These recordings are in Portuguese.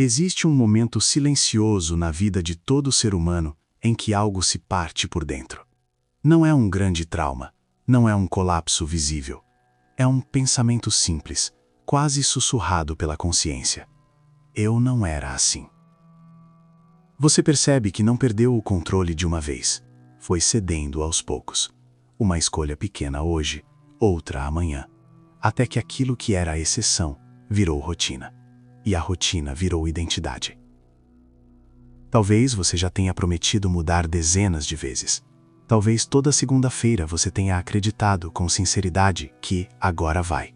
Existe um momento silencioso na vida de todo ser humano em que algo se parte por dentro. Não é um grande trauma, não é um colapso visível. É um pensamento simples, quase sussurrado pela consciência. Eu não era assim. Você percebe que não perdeu o controle de uma vez. Foi cedendo aos poucos. Uma escolha pequena hoje, outra amanhã. Até que aquilo que era a exceção virou rotina. E a rotina virou identidade. Talvez você já tenha prometido mudar dezenas de vezes. Talvez toda segunda-feira você tenha acreditado com sinceridade que agora vai.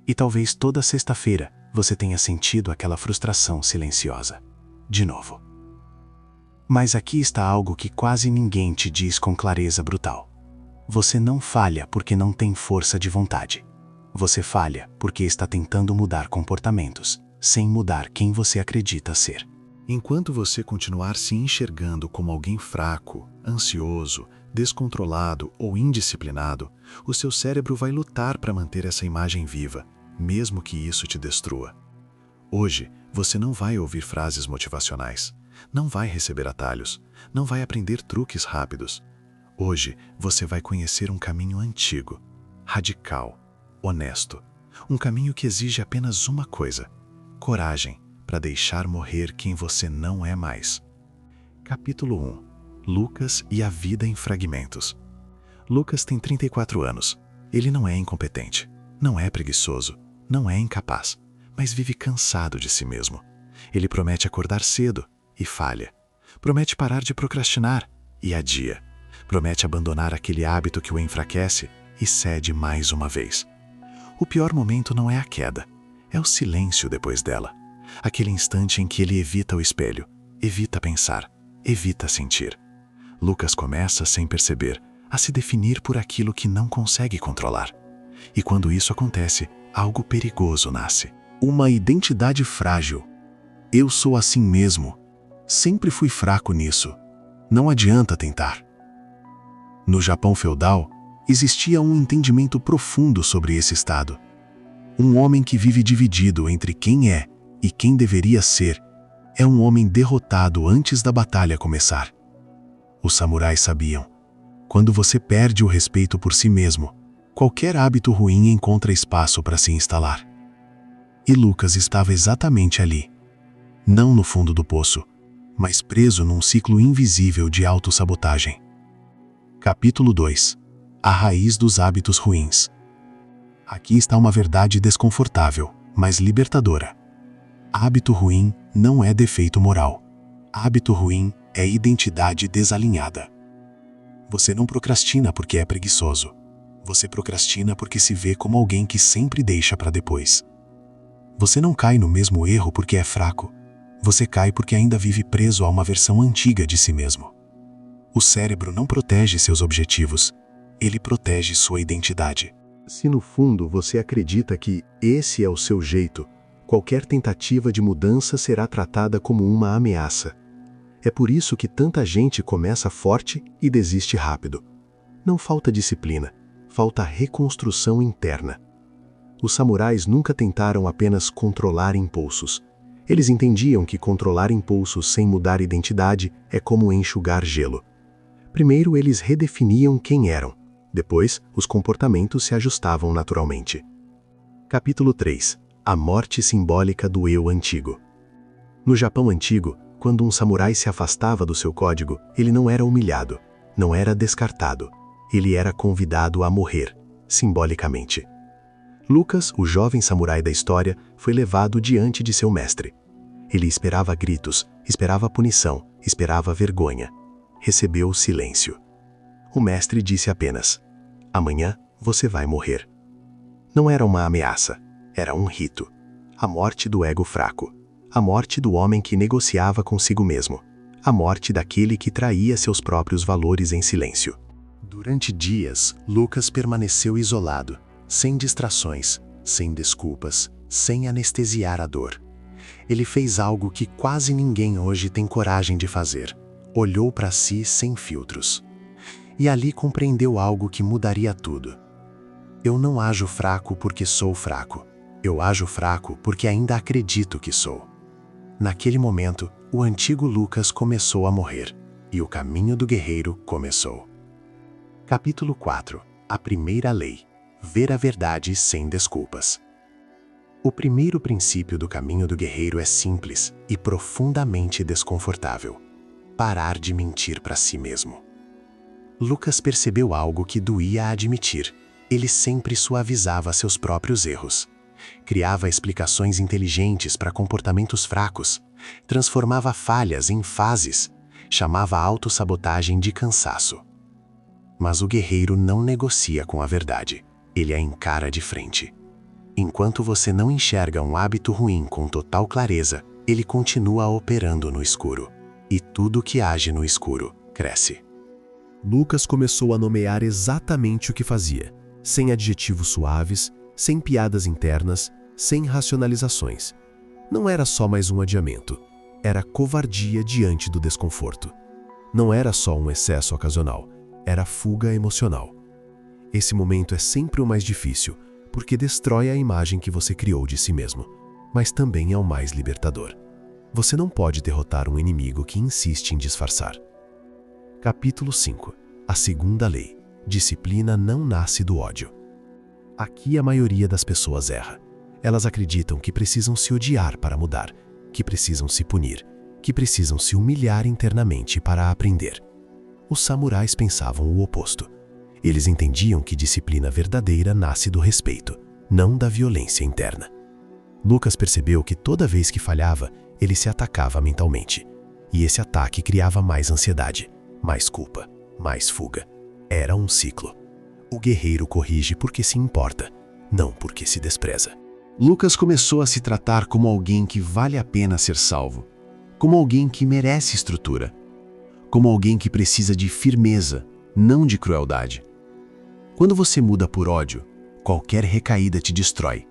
E talvez toda sexta-feira você tenha sentido aquela frustração silenciosa. De novo. Mas aqui está algo que quase ninguém te diz com clareza brutal. Você não falha porque não tem força de vontade. Você falha porque está tentando mudar comportamentos, sem mudar quem você acredita ser. Enquanto você continuar se enxergando como alguém fraco, ansioso, descontrolado ou indisciplinado, o seu cérebro vai lutar para manter essa imagem viva, mesmo que isso te destrua. Hoje, você não vai ouvir frases motivacionais, não vai receber atalhos, não vai aprender truques rápidos. Hoje, você vai conhecer um caminho antigo, radical, honesto, um caminho que exige apenas uma coisa: coragem para deixar morrer quem você não é mais. Capítulo 1. Lucas e a vida em fragmentos. Lucas tem 34 anos. Ele não é incompetente, não é preguiçoso, não é incapaz, mas vive cansado de si mesmo. Ele promete acordar cedo e falha. Promete parar de procrastinar e adia. Promete abandonar aquele hábito que o enfraquece e cede mais uma vez. O pior momento não é a queda, é o silêncio depois dela. Aquele instante em que ele evita o espelho, evita pensar, evita sentir. Lucas começa, sem perceber, a se definir por aquilo que não consegue controlar. E quando isso acontece, algo perigoso nasce. Uma identidade frágil. Eu sou assim mesmo. Sempre fui fraco nisso. Não adianta tentar. No Japão feudal, existia um entendimento profundo sobre esse estado. Um homem que vive dividido entre quem é e quem deveria ser, é um homem derrotado antes da batalha começar. Os samurais sabiam: quando você perde o respeito por si mesmo, qualquer hábito ruim encontra espaço para se instalar. E Lucas estava exatamente ali. Não no fundo do poço, mas preso num ciclo invisível de autossabotagem. Capítulo 2. A raiz dos hábitos ruins. Aqui está uma verdade desconfortável, mas libertadora. Hábito ruim não é defeito moral. Hábito ruim é identidade desalinhada. Você não procrastina porque é preguiçoso. Você procrastina porque se vê como alguém que sempre deixa para depois. Você não cai no mesmo erro porque é fraco. Você cai porque ainda vive preso a uma versão antiga de si mesmo. O cérebro não protege seus objetivos. Ele protege sua identidade. Se no fundo você acredita que esse é o seu jeito, qualquer tentativa de mudança será tratada como uma ameaça. É por isso que tanta gente começa forte e desiste rápido. Não falta disciplina, falta reconstrução interna. Os samurais nunca tentaram apenas controlar impulsos. Eles entendiam que controlar impulsos sem mudar identidade é como enxugar gelo. Primeiro eles redefiniam quem eram. Depois, os comportamentos se ajustavam naturalmente. Capítulo 3. A morte simbólica do eu antigo. No Japão antigo, quando um samurai se afastava do seu código, ele não era humilhado, não era descartado. Ele era convidado a morrer, simbolicamente. Lucas, o jovem samurai da história, foi levado diante de seu mestre. Ele esperava gritos, esperava punição, esperava vergonha. Recebeu silêncio. O mestre disse apenas: amanhã você vai morrer. Não era uma ameaça, era um rito. A morte do ego fraco. A morte do homem que negociava consigo mesmo. A morte daquele que traía seus próprios valores em silêncio. Durante dias, Lucas permaneceu isolado, sem distrações, sem desculpas, sem anestesiar a dor. Ele fez algo que quase ninguém hoje tem coragem de fazer. Olhou para si sem filtros. E ali compreendeu algo que mudaria tudo. Eu não ajo fraco porque sou fraco. Eu ajo fraco porque ainda acredito que sou. Naquele momento, o antigo Lucas começou a morrer, e o caminho do guerreiro começou. Capítulo 4. A primeira lei: ver a verdade sem desculpas. O primeiro princípio do caminho do guerreiro é simples e profundamente desconfortável: parar de mentir para si mesmo. Lucas percebeu algo que doía a admitir. Ele sempre suavizava seus próprios erros. Criava explicações inteligentes para comportamentos fracos, transformava falhas em fases, chamava a autossabotagem de cansaço. Mas o guerreiro não negocia com a verdade, ele a encara de frente. Enquanto você não enxerga um hábito ruim com total clareza, ele continua operando no escuro. E tudo que age no escuro cresce. Lucas começou a nomear exatamente o que fazia, sem adjetivos suaves, sem piadas internas, sem racionalizações. Não era só mais um adiamento, era covardia diante do desconforto. Não era só um excesso ocasional, era fuga emocional. Esse momento é sempre o mais difícil, porque destrói a imagem que você criou de si mesmo, mas também é o mais libertador. Você não pode derrotar um inimigo que insiste em disfarçar. Capítulo 5. A segunda lei: disciplina não nasce do ódio. Aqui a maioria das pessoas erra. Elas acreditam que precisam se odiar para mudar, que precisam se punir, que precisam se humilhar internamente para aprender. Os samurais pensavam o oposto. Eles entendiam que disciplina verdadeira nasce do respeito, não da violência interna. Lucas percebeu que toda vez que falhava, ele se atacava mentalmente. E esse ataque criava mais ansiedade, mais culpa, mais fuga. Era um ciclo. O guerreiro corrige porque se importa, não porque se despreza. Lucas começou a se tratar como alguém que vale a pena ser salvo, como alguém que merece estrutura, como alguém que precisa de firmeza, não de crueldade. Quando você muda por ódio, qualquer recaída te destrói.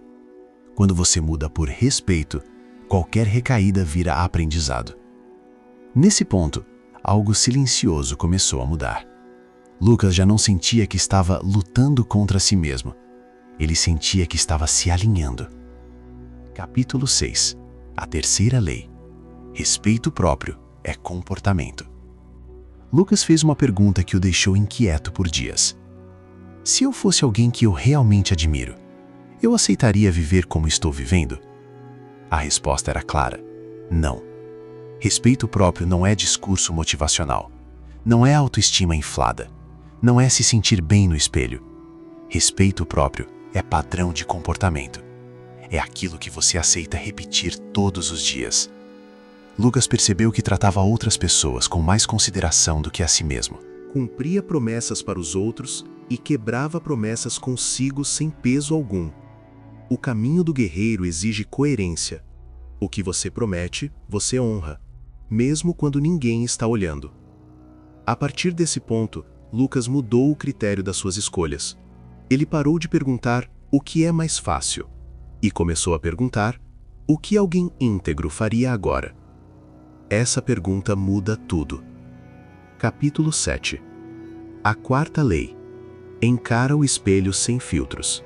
Quando você muda por respeito, qualquer recaída vira aprendizado. Nesse ponto, algo silencioso começou a mudar. Lucas já não sentia que estava lutando contra si mesmo. Ele sentia que estava se alinhando. Capítulo 6. A terceira lei: respeito próprio é comportamento. Lucas fez uma pergunta que o deixou inquieto por dias. Se eu fosse alguém que eu realmente admiro, eu aceitaria viver como estou vivendo? A resposta era clara: não. Respeito próprio não é discurso motivacional. Não é autoestima inflada. Não é se sentir bem no espelho. Respeito próprio é padrão de comportamento. É aquilo que você aceita repetir todos os dias. Lucas percebeu que tratava outras pessoas com mais consideração do que a si mesmo. Cumpria promessas para os outros e quebrava promessas consigo sem peso algum. O caminho do guerreiro exige coerência. O que você promete, você honra, mesmo quando ninguém está olhando. A partir desse ponto, Lucas mudou o critério das suas escolhas. Ele parou de perguntar o que é mais fácil e começou a perguntar o que alguém íntegro faria agora. Essa pergunta muda tudo. Capítulo 7. A quarta lei: encara o espelho sem filtros.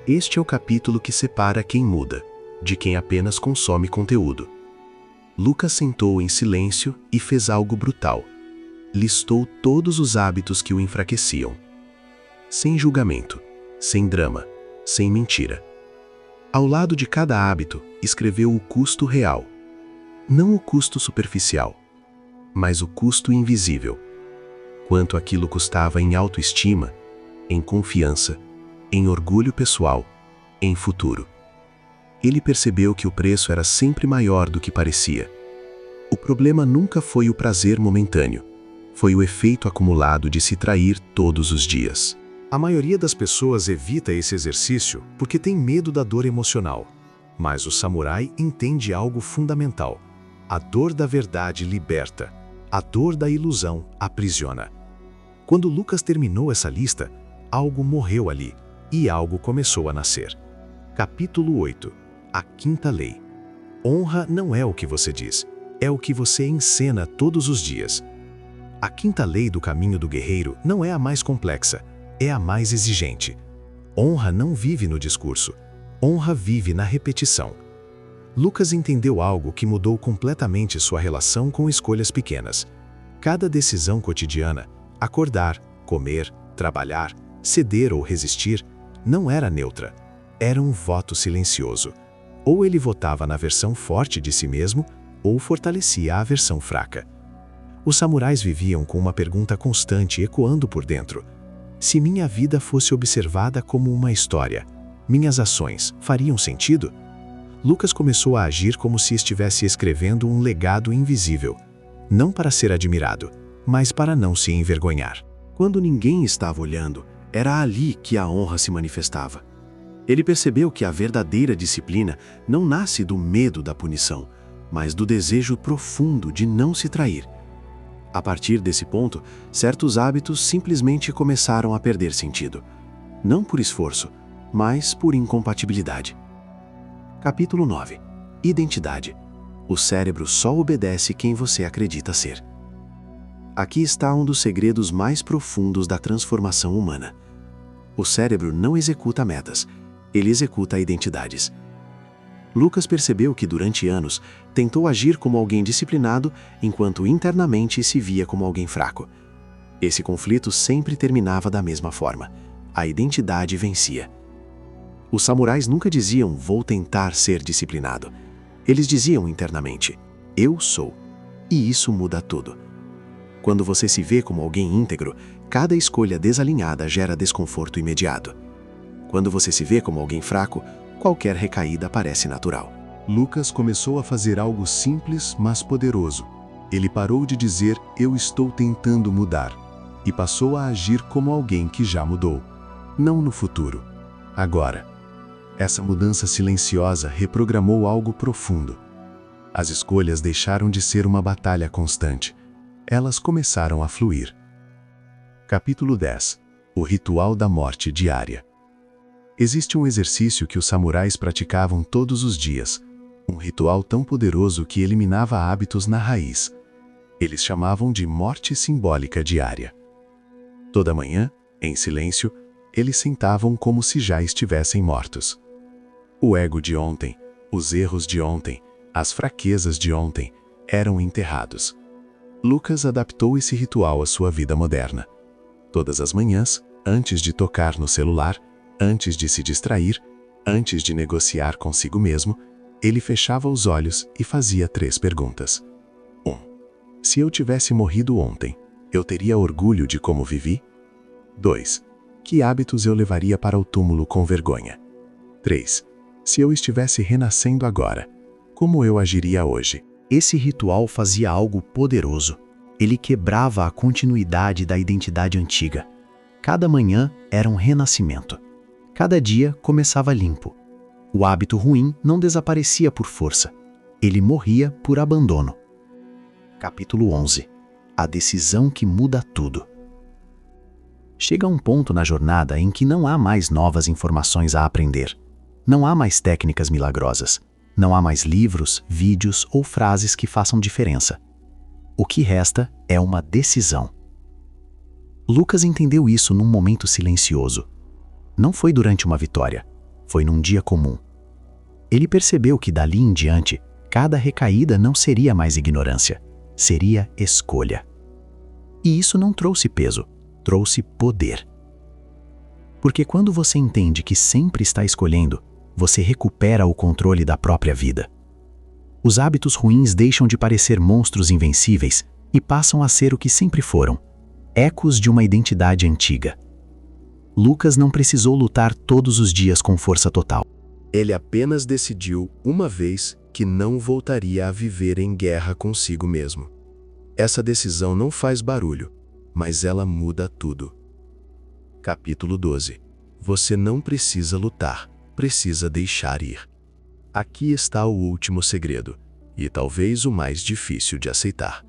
Este é o capítulo que separa quem muda de quem apenas consome conteúdo. Lucas sentou em silêncio e fez algo brutal. Listou todos os hábitos que o enfraqueciam. Sem julgamento, sem drama, sem mentira. Ao lado de cada hábito, escreveu o custo real. Não o custo superficial, mas o custo invisível. Quanto aquilo custava em autoestima, em confiança, em orgulho pessoal, em futuro. Ele percebeu que o preço era sempre maior do que parecia. O problema nunca foi o prazer momentâneo. Foi o efeito acumulado de se trair todos os dias. A maioria das pessoas evita esse exercício porque tem medo da dor emocional. Mas o samurai entende algo fundamental. A dor da verdade liberta. A dor da ilusão aprisiona. Quando Lucas terminou essa lista, algo morreu ali e algo começou a nascer. Capítulo 8. A quinta lei: honra não é o que você diz, é o que você encena todos os dias. A quinta lei do caminho do guerreiro não é a mais complexa, é a mais exigente. Honra não vive no discurso, honra vive na repetição. Lucas entendeu algo que mudou completamente sua relação com escolhas pequenas. Cada decisão cotidiana, acordar, comer, trabalhar, ceder ou resistir, não era neutra. Era um voto silencioso. Ou ele votava na versão forte de si mesmo, ou fortalecia a versão fraca. Os samurais viviam com uma pergunta constante ecoando por dentro. Se minha vida fosse observada como uma história, minhas ações fariam sentido? Lucas começou a agir como se estivesse escrevendo um legado invisível, não para ser admirado, mas para não se envergonhar. Quando ninguém estava olhando, era ali que a honra se manifestava. Ele percebeu que a verdadeira disciplina não nasce do medo da punição, mas do desejo profundo de não se trair. A partir desse ponto, certos hábitos simplesmente começaram a perder sentido. Não por esforço, mas por incompatibilidade. Capítulo 9. Identidade. O cérebro só obedece quem você acredita ser. Aqui está um dos segredos mais profundos da transformação humana. O cérebro não executa metas, ele executa identidades. Lucas percebeu que durante anos tentou agir como alguém disciplinado, enquanto internamente se via como alguém fraco. Esse conflito sempre terminava da mesma forma. A identidade vencia. Os samurais nunca diziam, vou tentar ser disciplinado. Eles diziam internamente, eu sou. E isso muda tudo. Quando você se vê como alguém íntegro, cada escolha desalinhada gera desconforto imediato. Quando você se vê como alguém fraco, qualquer recaída parece natural. Lucas começou a fazer algo simples, mas poderoso. Ele parou de dizer, eu estou tentando mudar, e passou a agir como alguém que já mudou. Não no futuro, agora. Essa mudança silenciosa reprogramou algo profundo. As escolhas deixaram de ser uma batalha constante. Elas começaram a fluir. Capítulo 10. O ritual da morte diária. Existe um exercício que os samurais praticavam todos os dias, um ritual tão poderoso que eliminava hábitos na raiz. Eles chamavam de morte simbólica diária. Toda manhã, em silêncio, eles sentavam como se já estivessem mortos. O ego de ontem, os erros de ontem, as fraquezas de ontem, eram enterrados. Lucas adaptou esse ritual à sua vida moderna. Todas as manhãs, antes de tocar no celular, antes de se distrair, antes de negociar consigo mesmo, ele fechava os olhos e fazia 3 perguntas. 1. Se eu tivesse morrido ontem, eu teria orgulho de como vivi? 2. Que hábitos eu levaria para o túmulo com vergonha? 3. Se eu estivesse renascendo agora, como eu agiria hoje? Esse ritual fazia algo poderoso. Ele quebrava a continuidade da identidade antiga. Cada manhã era um renascimento. Cada dia começava limpo. O hábito ruim não desaparecia por força. Ele morria por abandono. Capítulo 11. A decisão que muda tudo. Chega um ponto na jornada em que não há mais novas informações a aprender. Não há mais técnicas milagrosas. Não há mais livros, vídeos ou frases que façam diferença. O que resta é uma decisão. Lucas entendeu isso num momento silencioso. Não foi durante uma vitória, foi num dia comum. Ele percebeu que dali em diante, cada recaída não seria mais ignorância, seria escolha. E isso não trouxe peso, trouxe poder. Porque quando você entende que sempre está escolhendo, você recupera o controle da própria vida. Os hábitos ruins deixam de parecer monstros invencíveis e passam a ser o que sempre foram, ecos de uma identidade antiga. Lucas não precisou lutar todos os dias com força total. Ele apenas decidiu, uma vez, que não voltaria a viver em guerra consigo mesmo. Essa decisão não faz barulho, mas ela muda tudo. Capítulo 12. Você não precisa lutar, precisa deixar ir. Aqui está o último segredo, e talvez o mais difícil de aceitar.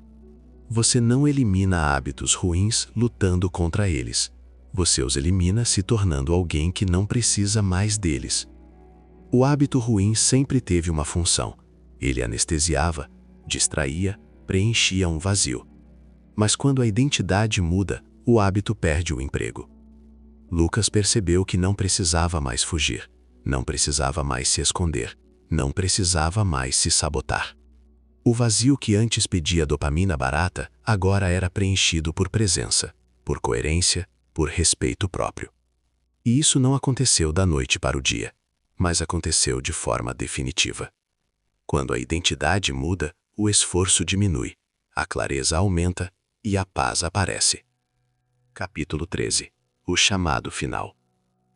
Você não elimina hábitos ruins lutando contra eles. Você os elimina se tornando alguém que não precisa mais deles. O hábito ruim sempre teve uma função. Ele anestesiava, distraía, preenchia um vazio. Mas quando a identidade muda, o hábito perde o emprego. Lucas percebeu que não precisava mais fugir, não precisava mais se esconder, Não precisava mais se sabotar. O vazio que antes pedia dopamina barata agora era preenchido por presença, por coerência, por respeito próprio. E isso não aconteceu da noite para o dia, mas aconteceu de forma definitiva. Quando a identidade muda, o esforço diminui, a clareza aumenta e a paz aparece. Capítulo 13. O chamado final.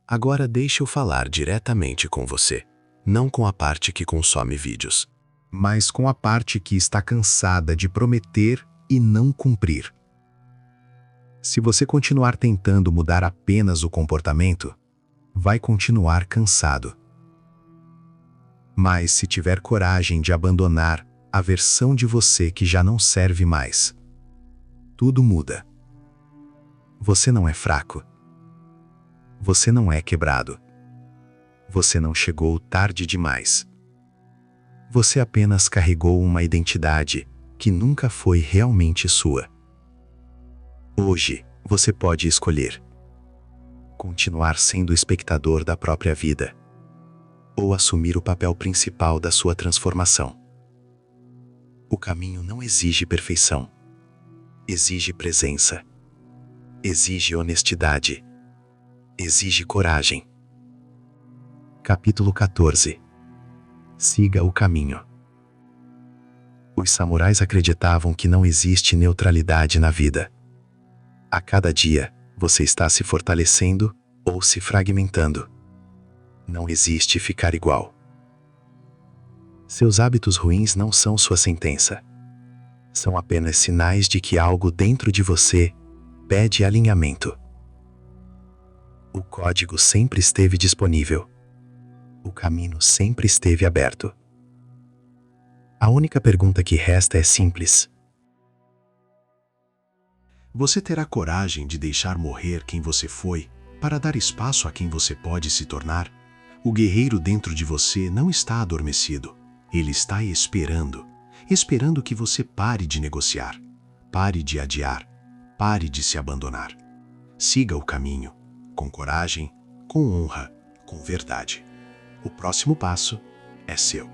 Agora deixe eu falar diretamente com você, não com a parte que consome vídeos, mas com a parte que está cansada de prometer e não cumprir. Se você continuar tentando mudar apenas o comportamento, vai continuar cansado. Mas se tiver coragem de abandonar a versão de você que já não serve mais, tudo muda. Você não é fraco. Você não é quebrado. Você não chegou tarde demais. Você apenas carregou uma identidade que nunca foi realmente sua. Hoje, você pode escolher continuar sendo espectador da própria vida ou assumir o papel principal da sua transformação. O caminho não exige perfeição. Exige presença. Exige honestidade. Exige coragem. Capítulo 14. Siga o caminho. Os samurais acreditavam que não existe neutralidade na vida. A cada dia, você está se fortalecendo ou se fragmentando. Não existe ficar igual. Seus hábitos ruins não são sua sentença. São apenas sinais de que algo dentro de você pede alinhamento. O código sempre esteve disponível. O caminho sempre esteve aberto. A única pergunta que resta é simples. Você terá coragem de deixar morrer quem você foi para dar espaço a quem você pode se tornar? O guerreiro dentro de você não está adormecido. Ele está esperando. Esperando que você pare de negociar. Pare de adiar. Pare de se abandonar. Siga o caminho. Com coragem, com honra, com verdade. O próximo passo é seu.